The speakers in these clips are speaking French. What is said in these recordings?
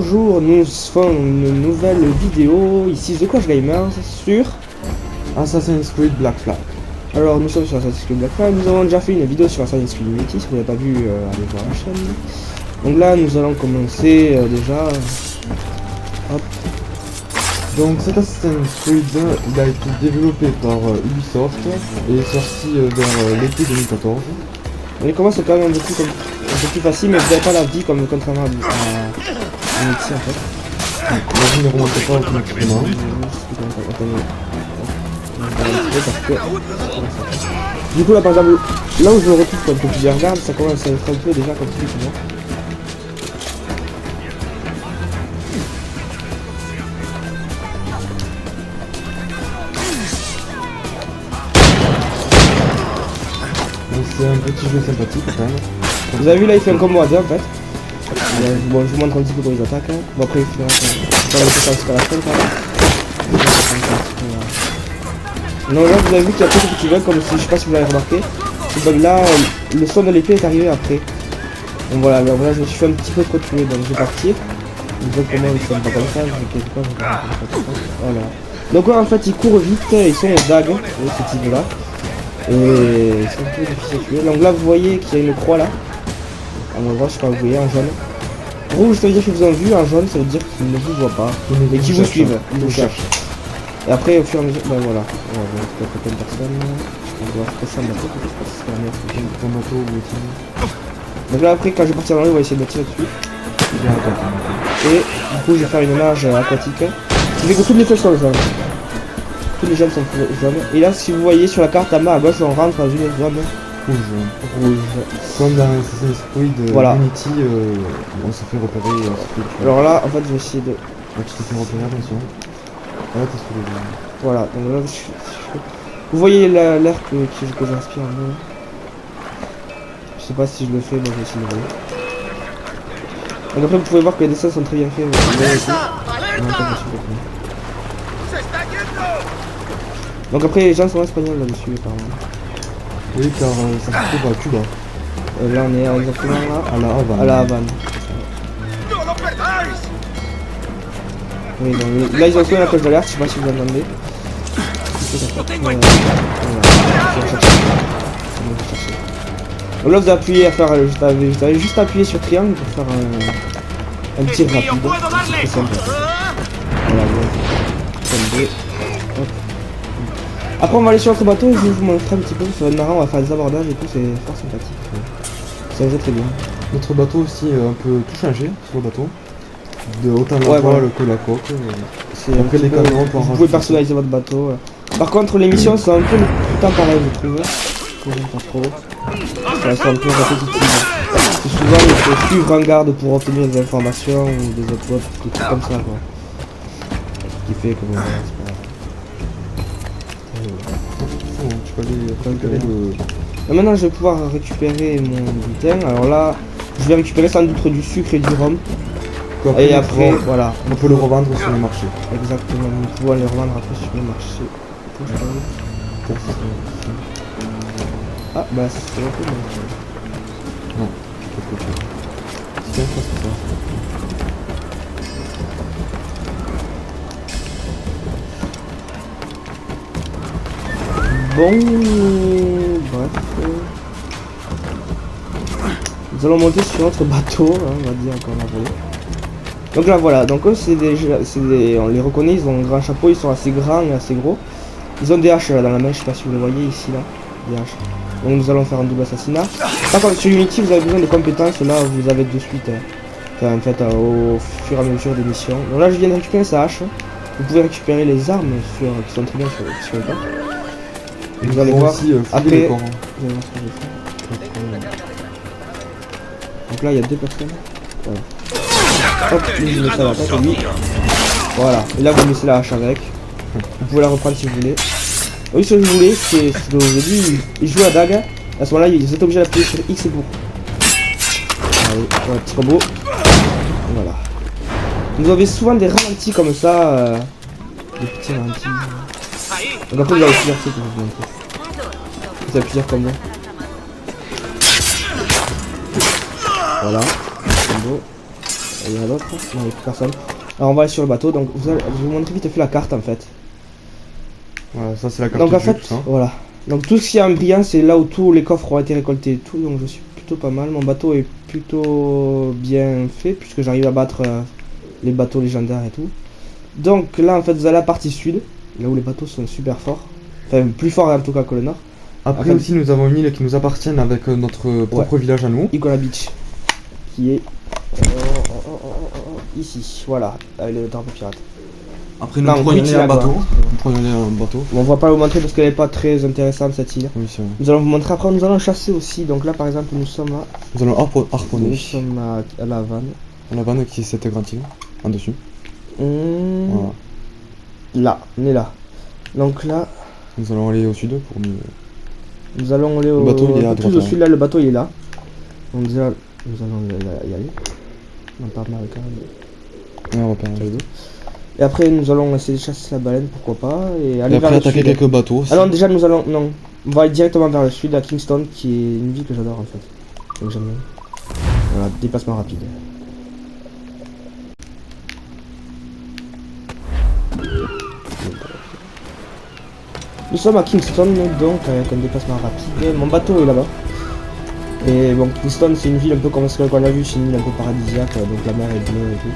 bonjour, nous faisons une nouvelle vidéo, ici The Coach Gamer, sur Assassin's Creed Black Flag. Alors nous sommes sur Assassin's Creed Black Flag, nous avons déjà fait une vidéo sur Assassin's Creed Unity, si vous n'avez pas vu, allez voir la chaîne. Donc là nous allons commencer déjà, hop. Donc cet Assassin's Creed, il a été développé par Ubisoft et est sorti vers l'été 2014. On commence quand même un peu plus facile, mais vous n'avez pas la vie comme contrairement à Unity en fait. La vie ne remonte pas automatiquement. Du coup là par exemple, là où je me retrouve comme que tu regardes, ça commence à être un peu déjà comme tu vois. C'est un petit jeu sympathique quand même. Vous avez vu là il fait un combo à deux en fait. Bon je vous montre un petit peu comment ils attaquent. Hein. Bon après il fait un peu jusqu'à la fin quand même. Non là vous avez vu qu'il y a quelques petits bugs comme si, je sais pas si vous l'avez remarqué. Ce bug là, le son de l'épée est arrivé après. Donc voilà, alors là je me suis fait un petit peu trop tuer donc je vais partir. Vous voyez comment ils sont pas comme ça, voilà. Donc ouais en fait ils courent vite, ils sont aux dagues, ce type là. Et c'est un peu difficile à tuer. Donc là vous voyez qu'il y a une croix là. À mon droit, je sais pas, vous voyez en jaune. Rouge ça veut dire qu'ils vous ont vu, en jaune ça veut dire qu'ils ne vous voient pas. Et qu'ils vous suivent, ils vous cherchent. Et après au fur et à mesure, ben voilà. On va voir quelques personnes. On doit passer un bateau, c'est la meilleure Un bateau ou autre. donc là après quand je vais partir dans l'eau, on va essayer de me tirer dessus. Et du coup je vais faire une nage aquatique. Ce qui fait que toutes les flèches sont jaunes. Toutes les jaunes sont jaunes. Et là si vous voyez sur la carte en bas à gauche on rentre dans une zone rouge. Comme dans Assassin's Creed voilà. Unity, on se fait repérer. Alors là en fait je vais essayer de... Là tu te fais repérer, attention. Là t'es sous les yeux. Voilà, donc là vous voyez l'air que j'inspire un peu. Je sais pas si je le fais, mais je vais essayer de le voir. Donc après vous pouvez voir que les dessins sont très bien faits. Donc après les gens sont espagnols là-dessus apparemment. Oui car ça se trouve à Cuba. Là on est exactement là à la Havane. À la Havane. Oui, donc, là ils ont fait la cloche d'alerte, je sais pas si vous entendez. Donc là vous appuyez à faire, vous avez juste appuyé sur triangle pour faire un tir rapide. C'est simple. Voilà, bon. Après on va aller sur notre bateau et je vais vous montrer un petit peu, ça va être marrant, on va faire des abordages et tout, c'est fort sympathique. Ça va très bien. Notre bateau aussi un peu tout changé sur le bateau. De haut en bas voilà. Que la coque. C'est après les canons pour vous pouvez personnaliser votre bateau. Par contre les missions sont un peu tout le temps pareil je trouve. Pas trop. Ça c'est un peu répétitif. C'est souvent il faut suivre un garde pour obtenir des informations ou des uploads, des trucs comme ça quoi. Ce qui fait que bon, c'est pas grave. Tu peux aller récupérer le... Maintenant je vais pouvoir récupérer mon butin. Alors là je vais récupérer sans doute du sucre et du rhum. Et après, voilà. On peut le revendre sur le marché. Exactement, nous pouvons le revendre après sur le marché. Ah, bah c'est un peu bon. Non, quelque chose. C'est bien ça. Bon, bref. Nous allons monter sur notre bateau, hein, on va dire encore la volée. Donc là voilà, donc eux on les reconnaît, ils ont un grand chapeau, ils sont assez grands et assez gros. Ils ont des haches là dans la main, je sais pas si vous les voyez ici là, des haches. Donc nous allons faire un double assassinat. Par contre sur Unity vous avez besoin de compétences, là vous avez de suite, enfin, en fait au fur et à mesure des missions. Donc là je viens de récupérer sa hache, vous pouvez récupérer les armes qui sont très bien sur le corps. Et vous allez voir aussi, après, vous allez voir ce que je vais faire. Donc là il y a deux personnes. Voilà. Hop, lui je mets ça à la tête et lui. Voilà, et là vous laissez la hache avec. Vous pouvez la reprendre si vous voulez. Oui, ce que je voulais, c'est ce que je vous ai dit, il joue à dague. À ce moment-là, vous êtes obligé d'appuyer sur X et pour. Allez, voilà, petit combo. Voilà. Vous avez souvent des ralentis comme ça. Des petits ralentis. Donc après, vous avez plusieurs trucs que je vous montre. Vous avez plusieurs combos. Voilà. Combo. Il y en a d'autres. Non, il n'y a plus personne. Alors on va aller sur le bateau. Donc je vais vous montrer vite fait la carte en fait. Voilà, ça c'est la carte Donc en du fait, tout ça. voilà. Donc tout ce qui est en brillant, c'est là où tous les coffres ont été récoltés et tout. Donc je suis plutôt pas mal. Mon bateau est plutôt bien fait puisque j'arrive à battre les bateaux légendaires et tout. Donc là en fait vous avez la partie sud, là où les bateaux sont super forts. Enfin plus forts en tout cas que le nord. Après Enfin, aussi nous avons une île qui nous appartiennent avec notre propre village à nous. Iguana Beach. Qui est ici. Voilà. Avec le drapeau pirate. Après Non, nous pourrions aller British en Lagoa. bateau. Nous pourrions aller en bateau. Bon, on va pas vous montrer parce qu'elle est pas très intéressante cette île. Oui c'est vrai. Nous allons vous montrer après, nous allons chasser aussi. Donc là par exemple nous sommes à, Nous allons harponner. nous sommes à La Havane. La vanne qui est cette grande île. En dessus. Voilà. Là, on est là. Donc là, Nous allons aller au sud pour mieux. nous allons aller au bateau, il est à un peu droite, plus au hein. sud là, le bateau il est là. Donc déjà, nous allons y aller. On part mal quand même. Ouais, on repère. Et après nous allons essayer de chasser la baleine, pourquoi pas, et Et aller vers après le attaquer sud. quelques bateaux aussi. Ah non, déjà nous allons, non, on va aller directement vers le sud à Kingston, qui est une ville que j'adore en fait. Donc j'aime bien. Voilà, déplacement rapide. Nous sommes à Kingston donc avec un déplacement rapide. Mon bateau est là-bas. Et bon, Kingston c'est une ville un peu comme ce qu'on a vu, c'est une île un peu paradisiaque, donc la mer est bleue et tout.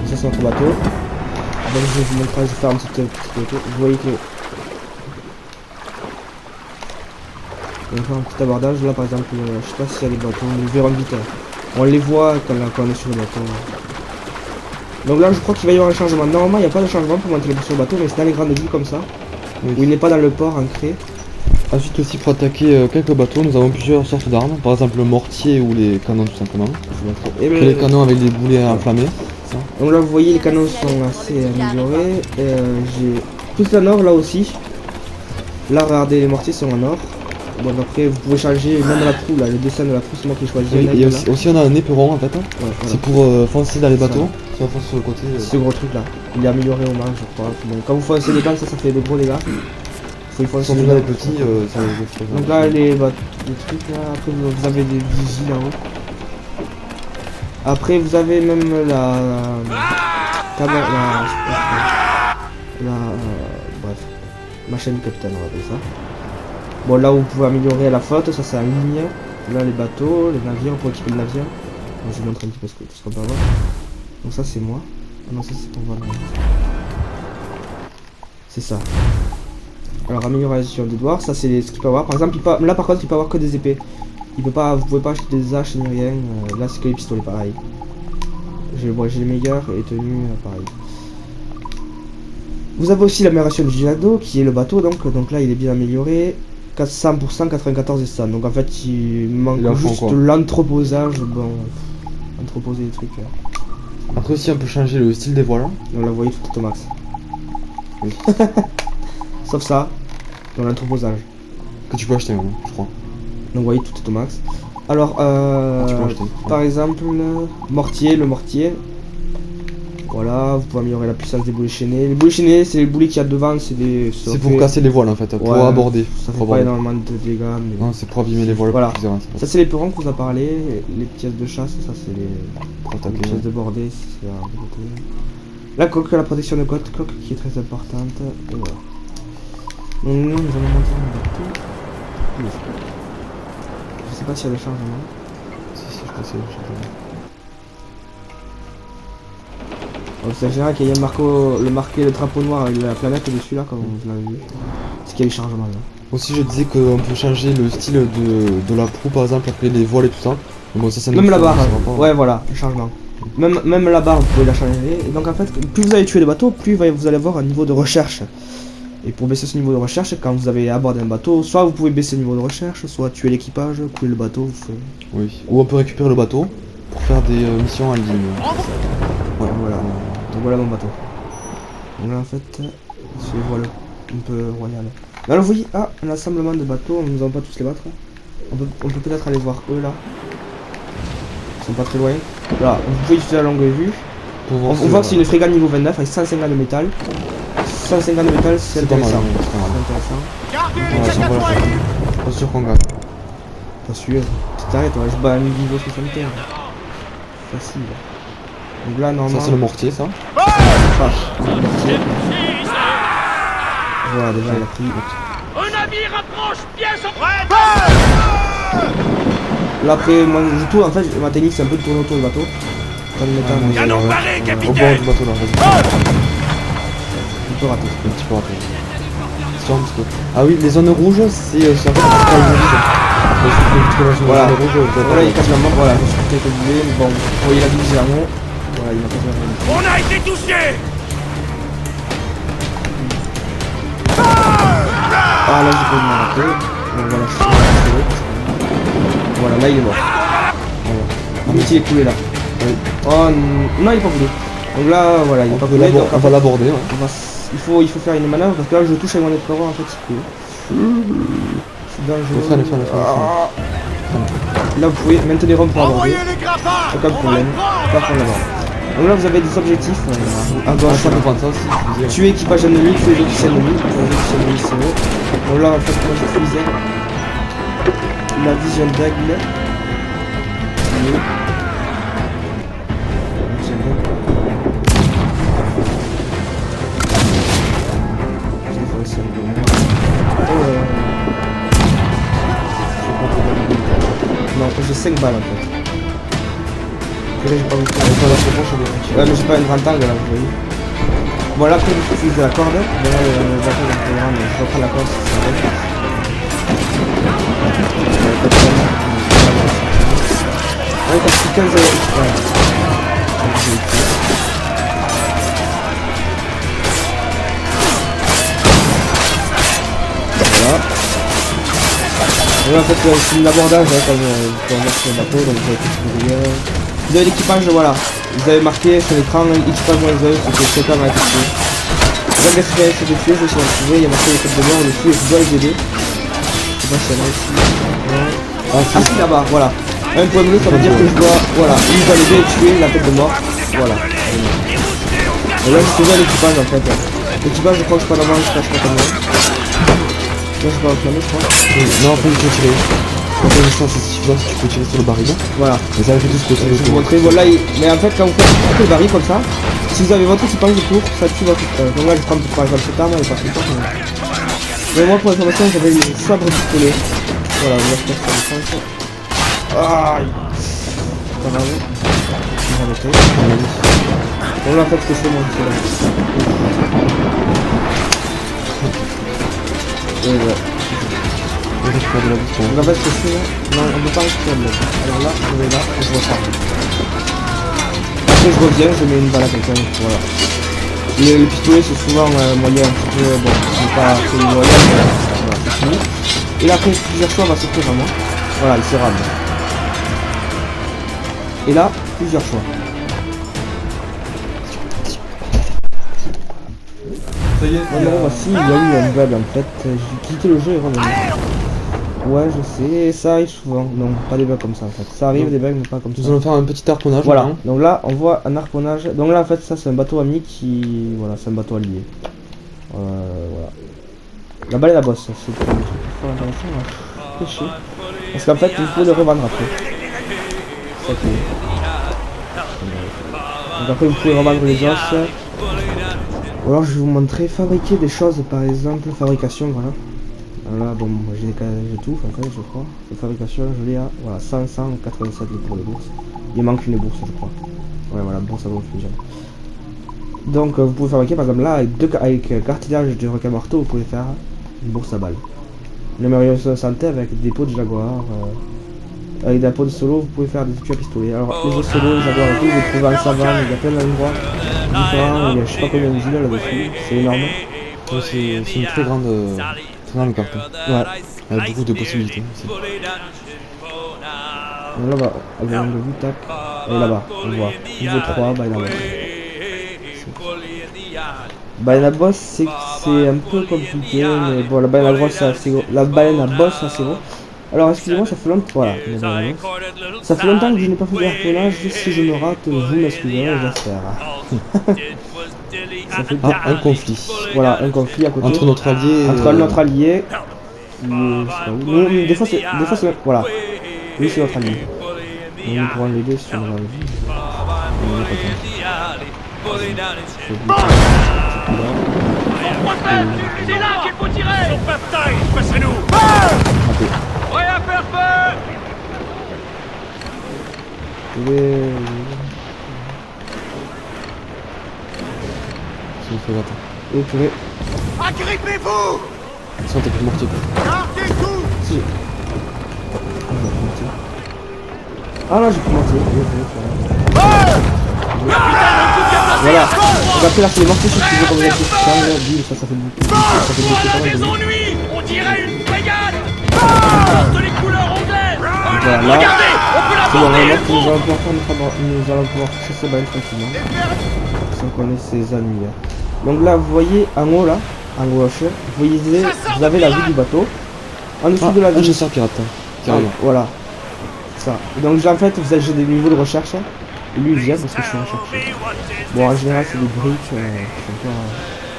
Et ça c'est notre bateau. Donc je vais vous montrer, je vais faire un petit photo. Vous voyez que on va faire un petit abordage. Là par exemple, je sais pas s'il y a des bateaux, nous verrons vite. On les voit quand on est sur le bateau. Donc là je crois qu'il va y avoir un changement. Normalement il n'y a pas de changement pour monter sur le bateau, mais c'est dans les grandes villes comme ça. Oui. Où il n'est pas dans le port ancré. Ensuite aussi pour attaquer quelques bateaux, nous avons plusieurs sortes d'armes. Par exemple le mortier ou les canons tout simplement. Et Après, les canons avec des boulets enflammés. Ça. donc là vous voyez les canons sont assez améliorés. J'ai plus en or là aussi. Là regardez les mortiers sont en or. Bon après vous pouvez changer même la proue là, le dessin de la proue c'est moi qui ai choisi. Oui, un et aigle, aussi on a un éperon en fait. là. Ouais, voilà. C'est pour foncer dans les bateaux. Si on fonce sur le côté. Ce gros truc là, il est amélioré au max je crois. Bon, quand vous foncez dedans ça fait de gros dégâts. Faut y foncer Quand on dedans. a les petits, ça va être Donc là les trucs là, après vous avez des vigies là-haut. Après vous avez même bref, machine du capitaine on va appeler ça. Bon là où vous pouvez améliorer la flotte, ça c'est en ligne. Là les bateaux, les navires, pour équiper le navire. Donc, je vous montre un petit peu tout ce qu'on peut avoir. Donc ça c'est moi. Ah non ça c'est pour voir. C'est ça. Alors amélioration des doigts, ça c'est ce qu'il peut avoir. Par exemple là par contre il peut avoir que des épées. Il peut pas, vous pouvez pas acheter des haches ni rien. Là c'est que les pistolets pareil. J'ai les meilleurs et tenues pareil. Vous avez aussi l'amélioration du Gilado qui est le bateau donc là il est bien amélioré. 100%, 94 et ça. Donc en fait il manque juste l'entreposage. Bon, entreposer des trucs. Après aussi on peut changer le style des voiles. Donc là vous voyez tout est au max. Oui. Sauf ça, dans l'entreposage. Que tu peux acheter, hein, je crois. Donc vous voyez tout est au max. Alors Tu peux acheter. par exemple mortier, le mortier. Voilà, vous pouvez améliorer la puissance des boulets chaînés. Les boulets chaînés, c'est les boulets qu'il y a devant, c'est des. C'est pour casser les voiles en fait, pour aborder. Ça fait pour pas aborder. énormément de dégâts. Mais... Non, c'est pour abîmer les voiles. Voilà. Plus Ça c'est les perrons qu'on vous a parlé, les pièces de chasse, ça c'est pour les pièces de bordée, c'est un peu côté. La coque, la protection de côte, coque qui est très importante. Et voilà. Donc nous allons monter un bateau. Oui. Je sais pas s'il y a des changements. Si, je pense qu'il y a des changements. Donc c'est général qu'il y a le drapeau noir avec la planète dessus là, comme vous l'avez vu. C'est qu'il y a des changements là. Aussi je disais qu'on peut changer le style de la proue par exemple, après les voiles et tout ça. Mais bon, ça Même la barre, ouais voilà, le changement. Même la barre vous pouvez la changer. Et donc en fait, plus vous allez tuer des bateaux, plus vous allez avoir un niveau de recherche. Et pour baisser ce niveau de recherche, quand vous avez abordé un bateau, soit vous pouvez baisser le niveau de recherche, soit tuer l'équipage, couler le bateau. Oui. Ou on peut récupérer le bateau pour faire des missions en ligne. Ouais, voilà. Donc voilà mon bateau. Donc là en fait, c'est voilà, un peu royal. Alors vous voyez, un assemblement de bateaux, nous allons pas tous les battre. On peut peut-être aller voir eux là. Ils sont pas très loin. Là, vous pouvez utiliser la longue vue. On voit que c'est une frégate niveau 29 avec 150 de métal. 150 de métal, c'est intéressant. C'est intéressant. Pas sûr qu'on gagne. Pas sûr. Tu t'arrêtes, ouais, je bats à 1000 niveau 61. Facile. Donc là, Ça normalement... c'est le mortier ça. Ah, le mortier. Voilà, déjà il a pris. Un navire approche, pièce au prêt. Là après, moi je tourne, en fait, ma technique c'est un peu de tourner autour du bateau. Comme mettant mes Canon ailes, barré, Au capitaine. bord du bateau là, vas-y. un peu raté. Un petit peu raté. Tiens, un petit peu. Ah oui, les zones rouges, c'est en fait quand ils vivent. Voilà. Les rouges, Voilà, il casse la main, voilà, je suis quelques boulet, mais bon, vous voyez la vie généralement. Voilà, il m'a cassé la main. On a été touché. Ah là, j'ai pas eu de raté. Donc voilà, je suis cassé. Voilà, là il est mort. Voilà. Ah, mais il est coulé là. Oui. Oh non, il est pas coulé. Donc là, voilà, il est pas coulé. Donc, On va l'aborder. Ouais. il faut faire une manœuvre parce que là, je touche avec mon éclaireur, en fait, il coule. C'est dangereux. Freine. Ah. Là, vous pouvez maintenir rond pour aborder. Envoyez les grappins. Aucun problème. Pas prendre la barre. Donc là, vous avez des objectifs. À Ah, gauche, ça voilà. peut prendre ça aussi. je disais. Tuer équipage ennemi, tuer les officiers ennemis. Les officiers ennemis, c'est eux. Donc là, en fait, moi j'utilisais la vision d'aigle. Tuer. Vision d'aigle. Je vais faire aussi un peu moins. Non, j'ai 5 balles en fait. Et là, j'ai pas beaucoup. Ouais, mais j'ai pas une grande angle là, vous voyez. Bon, là, après, je utilise la corde. Bon, là, le bateau dans le programme, je reprends la corde si ça va. Ouais, parce que 15 euros. Voilà. Voilà. Et là, en fait, c'est l'abordage, hein, quand on marche sur le bateau, donc vous avez tout ce que vous voulez. Vous avez l'équipage, voilà. Vous avez marqué sur l'écran équipage moins 1, c'est que quelqu'un va être tué. La gaspillage c'est de tuer, je suis retrouvé, il y a marqué les têtes de mort dessus et je dois les aider. Je sais pas si elle a ici. Ah si, là-bas, voilà. Un point bleu, ça veut dire que je dois, voilà, lui je dois l'aider et tuer la tête de mort. Voilà. Et là je sauve l'équipage en fait. L'équipage, je crois que je peux en avoir, je sais pas combien. Là je peux en clamer, je crois. Non, après il faut tirer. Pour l'instant, c'est suffisant si tu peux tirer sur le baril. Voilà. Mais ça fait tout ce que tu Je vais vous montrer, voilà, mais en fait quand vous faites le baril comme ça, si vous avez votre équipage autour, ça tue votre équipage. Donc là je prends par exemple cette arme, elle est pas tout le temps. Mais moi pour l'information j'avais le sabre pistolet. Voilà, vous voyez ça le sens. Aïe. Pas grave. Je vais arrêter. Donc là en fait ce que je fais moi c'est là. Et ouais. Donc en fait ce que je fais là, non on peut pas récupérer le mec. Alors là, je vais là et je repars. Après je reviens, je mets une balle à quelqu'un, voilà. Le pistolet c'est souvent un moyen un petit peu, bon, c'est pas très moyen, mais voilà, c'est fini. Et là après plusieurs choix va s'offrir à moi. Voilà, il se rame. Et là, plusieurs choix. Ça y est, Non, non, voici, il y a eu un bug en fait. J'ai quitté le jeu et revenu. Ouais, je sais, ça arrive souvent. Non, pas des bugs comme ça en fait. Ça arrive des bugs, mais pas comme ça. nous allons faire un petit harponnage. Voilà, maintenant. donc là on voit un harponnage. Donc là en fait ça c'est un bateau ami qui... Voilà, c'est un bateau allié. Voilà. La balle et la bosse, c'est le truc fort intéressant, là. Péché. Parce qu'en fait il faut le revendre après. C'est ça qui est. Donc après vous pouvez revendre les os. Ou alors je vais vous montrer fabriquer des choses par exemple, fabrication voilà. Alors là bon j'ai tout en fait je crois. La fabrication je l'ai à voilà 587 pour les bourses. Il manque une bourse je crois. Ouais voilà bourse à bourse déjà. Donc vous pouvez fabriquer par exemple là avec cartilage de requin marteau vous pouvez faire une bourse à balles. Numéro 60 avec des pots de jaguar. Avec des pots de solo vous pouvez faire des tueurs pistolets. Alors les autres solo, les jaguars et tout, vous trouvez en savane, il y a plein d'endroits différents, il y a je sais pas combien d'îles là-dessus, c'est énorme. C'est une très grande carte. Ouais. Avec beaucoup de possibilités. Donc là-bas, avec un de vue, tac, et là-bas, on voit. Niveau 3, Baila Boss. Baila Boss, c'est un peu compliqué, mais bon, la Baila Boss, c'est assez gros. La Baila Boss, c'est assez gros. Alors, excusez-moi, ça fait longtemps, voilà, ça fait longtemps que je n'ai pas fait de harponnage, si je me rate, vous m'excusez, j'espère. Un conflit. Voilà, un conflit à côté. Entre notre allié et... Entre notre allié. Des fois, voilà. Lui, c'est notre allié. Donc, nous pourrons l'aider si on a envie. C'est là qu'il faut tirer. Son pas de taille, passez-nous. Raté. Prêt à faire feu. C'est une frégate. Et purée. Agrippez-vous. Sans t'as plus de mortier quoi. Gardez tout. Si. Ah non, j'ai pris mortier. Voilà. Donc après là c'est les mortiers sur qui comme vous avez fait. Ça fait beaucoup. Ça fait beaucoup pas mal de Des bruit. ennuis. On dirait une brigade. Porte les couleurs anglaises. Voilà, là, Regardez, on peut la c'est bon, porter. nous allons pouvoir chasser ces baleines tranquillement. Sans qu'on ait ces ennuis. Donc là, vous voyez en haut là, en gauche, vous avez la vue du bateau. En dessous de la Un vue. chasseur pirate. Carrément. Voilà. Ça. Donc en fait, vous avez des niveaux de recherche. Et lui, il vient parce que je suis en recherche. Bon, en général, c'est des briques.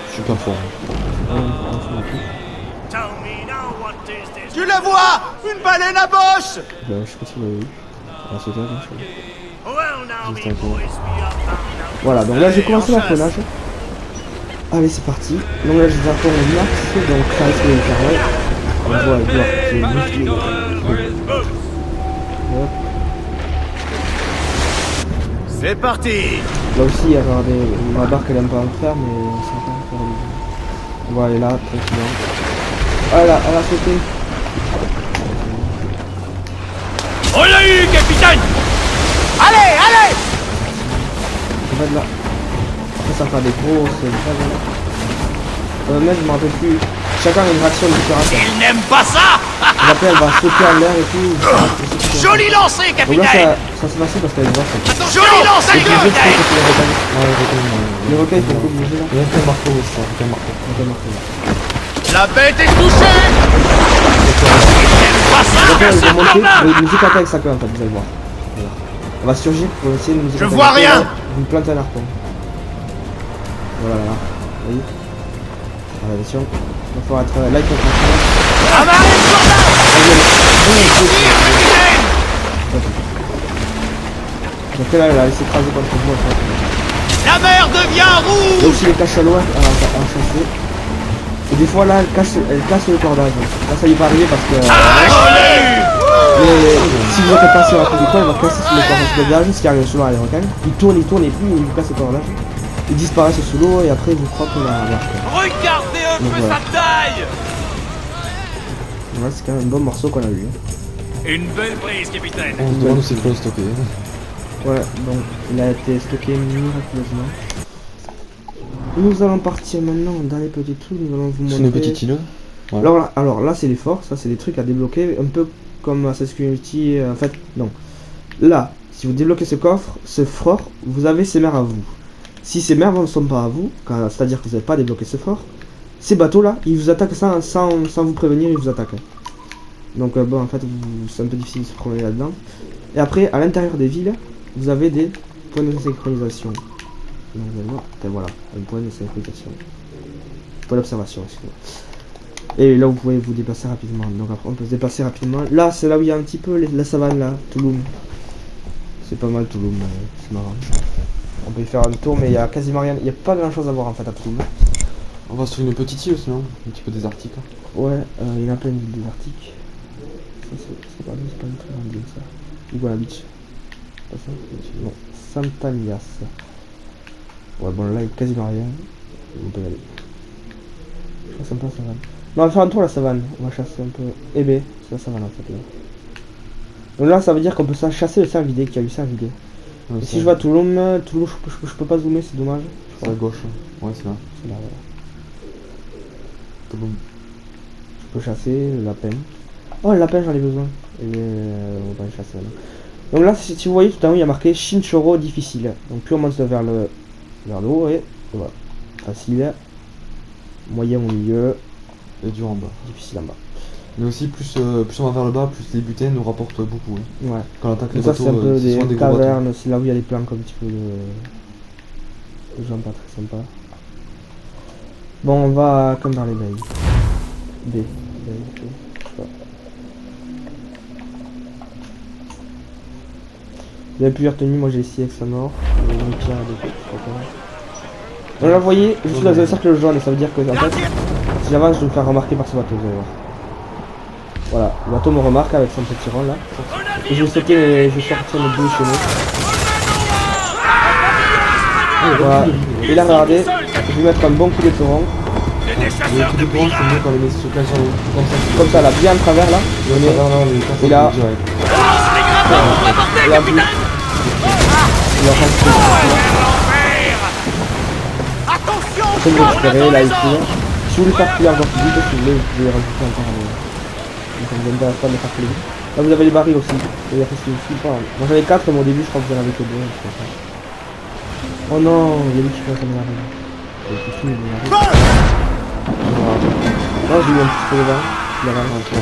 Je suis pas fort. Tu le vois, une baleine à bosse. Je sais pas si vous l'avez vu. Ah, c'était bien, je crois. Juste un peu. Voilà, donc là j'ai commencé l'harponnage. Allez, c'est parti. Donc là j'ai un en max, donc ça risque de faire ouais. On voit Edouard qui est musclé. Hop. C'est parti. Là aussi, il y a ma barque elle aime pas en faire, mais on s'en va faire du. On va aller là, tranquillement. Ah, elle a sauté. On l'a eu, capitaine. Allez, allez. On va de là. Après, ça va faire des grosses vagues. Même, je m'en rappelle plus. Chacun a une réaction différente. Il n'aime pas ça. Et après, elle va sauter en l'air et tout. Joli lancé, Donc là, capitaine. ça se passe parce qu'elle voit ça. Joli lancé, Et puis, je sais capitaine. que c'est les requins. Ouais, je Les requins, ils font bouger là. Il y a un marteau aussi, un marteau. Ok, marqué. La bête est touchée. Il n'aime pas ça, Donc là, elle va personne monter, normal. mais nous éclater avec sa queue en fait, vous allez voir. Voilà. On va surgir pour essayer de nous éclater. vois avec la queue, rien. là, vous me plantez un harpon. Voilà, là. Vous voyez. Voilà, attention. Il va falloir être là, il faut être Amarrez le soldat. Tire, capitaine. donc là, elle a laissé écraser contre moi. La mer devient Il y a rouge. aussi les caches à loin à chasser. Et des fois là, elle casse le cordage. Là, ça lui est pas arrivé parce que... mais si vous êtes passé rapide du coup, elle va casser sur le cordage, ce qui arrive souvent à les requins. Il tourne et puis il vous casse le cordage. Il disparaît sous l'eau et après il vous croque la barque. Regardez un Donc, peu voilà. sa taille. Ouais, c'est quand même un bon morceau qu'on a eu. Une belle prise, capitaine. On se demande où c'est pour le stocker. Ouais, donc il a été stocké miraculeusement. Nous allons partir maintenant dans les petits trucs, nous allons vous montrer... C'est une petite île. Ouais. Alors là c'est les forts, ça c'est des trucs à débloquer, un peu comme Assassin's Creed Unity, en fait, non. Là, si vous débloquez ce coffre, ce fort, vous avez ces mers à vous. Si ces mers ne sont pas à vous, c'est-à-dire que vous n'avez pas débloqué ce fort, ces bateaux là, ils vous attaquent sans vous prévenir, ils vous attaquent. Donc bon, en fait, c'est un peu difficile de se promener là-dedans. Et après, à l'intérieur des villes, vous avez des points de synchronisation. Donc vous allez voir, voilà, un point de synchronisation. Point d'observation, excusez-moi. Et là, vous pouvez vous déplacer rapidement. Donc après, on peut se déplacer rapidement. Là, c'est là où il y a un petit peu la savane là, Touloum. C'est pas mal Touloum, c'est marrant. On peut y faire un tour, mais il y a quasiment rien. Il n'y a pas grand chose à voir en fait à Touloum. On va sur une petite île aussi, non? Un petit peu désertique. Ouais, il y en a plein de villes désertiques. Ça, c'est pas du tout un ville ça. Iguana Beach. Pas ça? Non, Santanias. Ouais, bon là, il y a quasiment rien. On peut y aller. Je passe un peu la savane. Non, on va faire un tour la savane. On va chasser un peu. Eh ben, c'est la savane en fait là. Donc là, ça veut dire qu'on peut chasser le cervidé, qu'il y a eu cervidé. Ouais, Et si je vois Touloum, je peux pas zoomer, c'est dommage. c'est à gauche. Ouais, c'est là. C'est là, voilà. Touloum. Je peux chasser le lapin. Oh, le lapin, j'en ai besoin. Et on va le chasser là. Donc là, si vous voyez tout en haut, il y a marqué Chinchoro difficile. Donc plus on monte vers le haut, et voilà. Facile. Moyen au milieu. Et dur en bas. Difficile en bas. Mais aussi, plus on va vers le bas, plus les butins nous rapportent beaucoup. Hein. Ouais. Quand on attaque les Donc ça, bateaux, c'est un peu c'est souvent des gros bateaux. cavernes. C'est là où il y a des planques un petit peu de gens pas très sympas. Bon, on va comme dans les bails. B. Je sais pas. Vous avez plusieurs tenues, moi j'ai ici avec sa mort. Une pierre et des trucs, je crois pas. Donc là vous voyez, je suis dans un cercle jaune et ça veut dire que en fait, si j'avance je vais me faire remarquer par ce bateau, vous allez voir. Voilà, le bateau me remarque avec son petit rang là. Et je vais sauter, je vais sortir mes boules chez nous. Voilà, et là regardez, je vais mettre un bon coup de torrent. Les coups de poing, c'est mieux quand on les met sur quelqu'un Comme ça là, bien à travers là. Et Et là, direct. et là, plus. Il va faire Attention, ce que vous récupérez là ici. Si vous voulez faire cuire encore plus vite, si vous voulez, vous pouvez rajouter encore un. Donc on vient pas de le faire plus vite. Là vous avez les barils aussi. C'est-à-dire que si vous suivez pas. Moi j'avais 4 mais au début je crois que vous en avez que 2. Oh non, il y a lui qui fait ça m'arrive. Il est fini, il m'arrive. Là j'ai eu un petit peu de vin. Il a un peu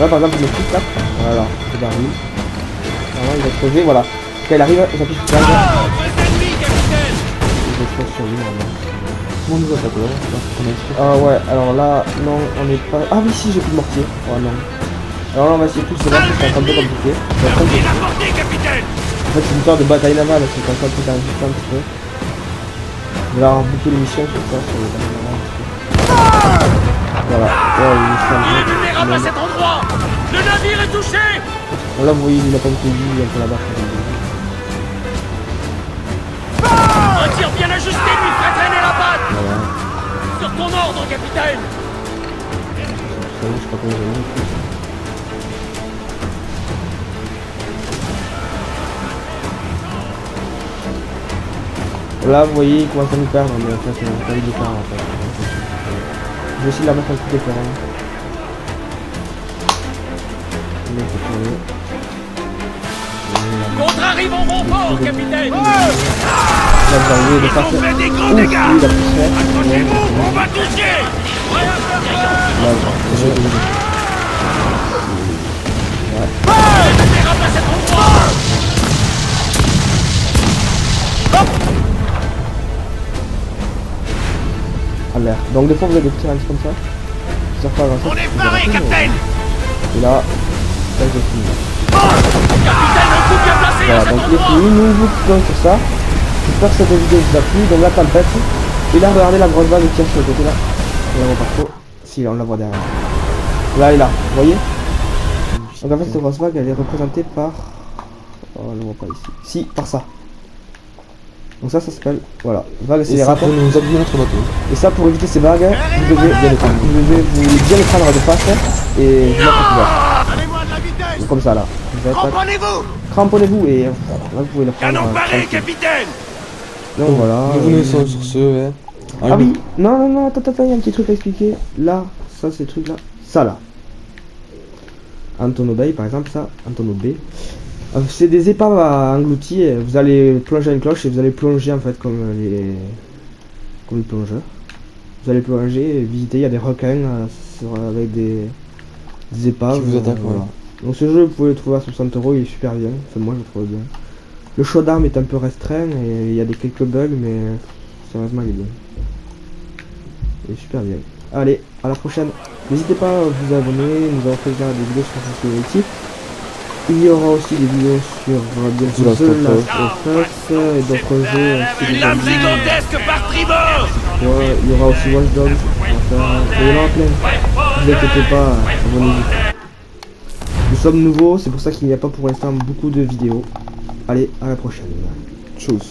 là par exemple je mets tout 4. Voilà, le baril. Voilà, il va crever, voilà. Quand il arrive, j'appuie sur le je vais sur lui normalement. Comment on nous attaque là? Ah ouais, alors là, non, on n'est pas... Ah oui, si, j'ai plus de mortier. Oh non. Alors là, on va essayer tout, c'est là, c'est un peu compliqué. En fait, c'est une histoire de bataille navale, c'est comme ça que ça un petit peu. Il va y avoir beaucoup d'émissions sur ça, sur les batailles navales. Voilà. Ouais, il est vulnérable à cet endroit. Le navire est touché. Bon, là, vous voyez, il a pas beaucoup de vie, il est un peu là-bas. Un tir bien ajusté lui ferait traîner la patte. Voilà. Sur ton ordre, capitaine. Ça, je sais pas comment j'ai mis. Là, vous voyez, il commence à nous perdre, mais en fait, on n'a pas eu de perdre en fait. Je vais essayer de la mettre un coup d'éclairant. Contre-arrive en renfort, capitaine. Là, vous arrivez de faire ça. Des grands Ouf, lui, dégâts. il a pu se faire. Accrochez-vous, on va toucher. Là, je vais Vulnérable à cet endroit. à l'air. Donc, des fois, vous avez des petits rangs comme ça. Ça sert pas à grand chose. On est paré, capitaine. Et là, ça, j'ai fini. Capitaine, un coup bien placé à Voilà, cet donc il est endroit. fini. Nous vous quittons sur ça. J'espère que cette vidéo vous a plu. Donc, la tempête. Et là, regardez la grosse vague qui est sur le côté là. On la voit pas trop. Si, là, on la voit derrière. Là et là, vous voyez? Donc en fait cette grosse vague elle est représentée par... Oh, on ne voit pas ici. Si, par ça. Donc ça s'appelle... Voilà, vague Et ça accélérateur. pour nous abîmer notre bateau. Et ça pour éviter ces vagues, vous devez bien les prendre. Vous bien les prendre de face et vous mettre couvert. Donnez-moi de la vitesse. Comme ça là. Vous êtes là. Cramponnez-vous. Cramponnez-vous et là vous pouvez le prendre. Canon paré, tranquille. capitaine. Donc voilà. Nous venons sur ce, ouais. Ah oui, non, attends, il y a un petit truc à expliquer. Là, ça c'est le truc là. Ça là. Antonio Bay par exemple, ça, Antonio Bay. C'est des épaves à engloutir. Vous allez plonger à une cloche et vous allez plonger en fait comme les plongeurs. Vous allez plonger et visiter. Il y a des requins avec des épaves. Qui vous attaquent, voilà. Donc ce jeu, vous pouvez le trouver à 60 €. Il est super bien. Enfin, moi je le trouve bien. Le choix d'armes est un peu restreint et il y a quelques bugs, mais sérieusement il est bien. Il est super bien. Allez, à la prochaine. N'hésitez pas à vous abonner, nous avons fait déjà des vidéos sur Security. Il y aura aussi des vidéos sur bien sûr The Last of Us et d'autres jeux. Une lame gigantesque par tribord. Ouais, il y aura aussi Watch Dogs. Il y en aura plein. Ne vous inquiétez pas, abonnez-vous. Nous sommes nouveaux, c'est pour ça qu'il n'y a pas pour l'instant beaucoup de vidéos. Allez, à la prochaine. Tchuss.